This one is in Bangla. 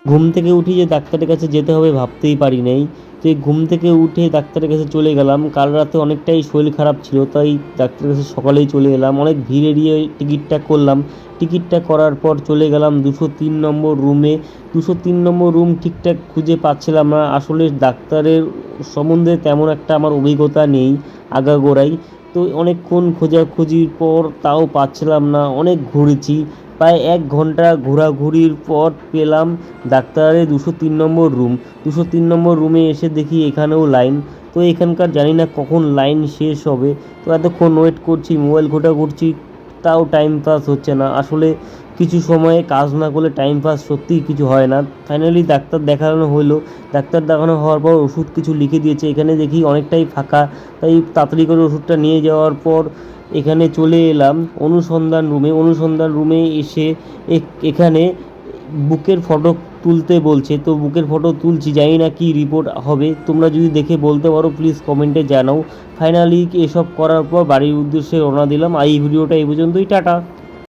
ঘুম থেকে উঠে যে ডাক্তারের কাছে যেতে হবে ভাবতেই পারি নাই। তো এই ঘুম থেকে উঠে ডাক্তারের কাছে চলে গেলাম। কাল রাতে অনেকটাই শরীর খারাপ ছিল, তাই ডাক্তারের কাছে সকালেই চলে এলাম। অনেক ভিড় এড়িয়ে টিকিটটা করলাম। টিকিটটা করার পর চলে গেলাম 203 নম্বর রুমে। 203 নম্বর রুম ঠিকঠাক খুঁজে পাচ্ছিলাম না। আসলে ডাক্তারের সম্বন্ধে তেমন একটা আমার অভিজ্ঞতা নেই আগাগোড়াই। তো অনেকক্ষণ খোঁজাখুঁজির পর তাও পাচ্ছিলাম না, অনেক ঘুরেছি। প্রায় 1 ঘন্টা ঘোরাঘুরির পর পেলাম ডাক্তারের 203 নম্বর রুম। 203 নম্বর রুমে এসে দেখি এখানেও লাইন। তো এখানকার জানি না কখন লাইন শেষ হবে। তো এতক্ষণ ওয়েট করছি, মোবাইল ঘাঁটাঘুঁটি, তাও টাইম পাস হচ্ছে না। আসলে কিছু সময়ে কাজ না করলে টাইম পাস সত্যিই কিছু হয় না। ফাইনালি ডাক্তার দেখানো হলো। ডাক্তার দেখানো হওয়ার পর ওষুধ কিছু লিখে দিয়েছে। এখানে দেখি অনেকটাই ফাঁকা, তাই তাড়াতাড়ি করে ওষুধটা নিয়ে যাওয়ার পর এখানে চলে এলাম অনুসন্ধান রুমে। অনুসন্ধান রুমে এসে এখানে বুকের ফটো তুলতে বলছে। তো বুকের ফটো তুলছি, জানি না কি রিপোর্ট হবে। তোমরা যদি দেখে বলতে পারো প্লিজ কমেন্টে জানাও। ফাইনালি এসব করার পর বাড়ির উদ্দেশ্যে রওনা দিলাম। আর এই ভিডিওটা এই পর্যন্তই, টাটা।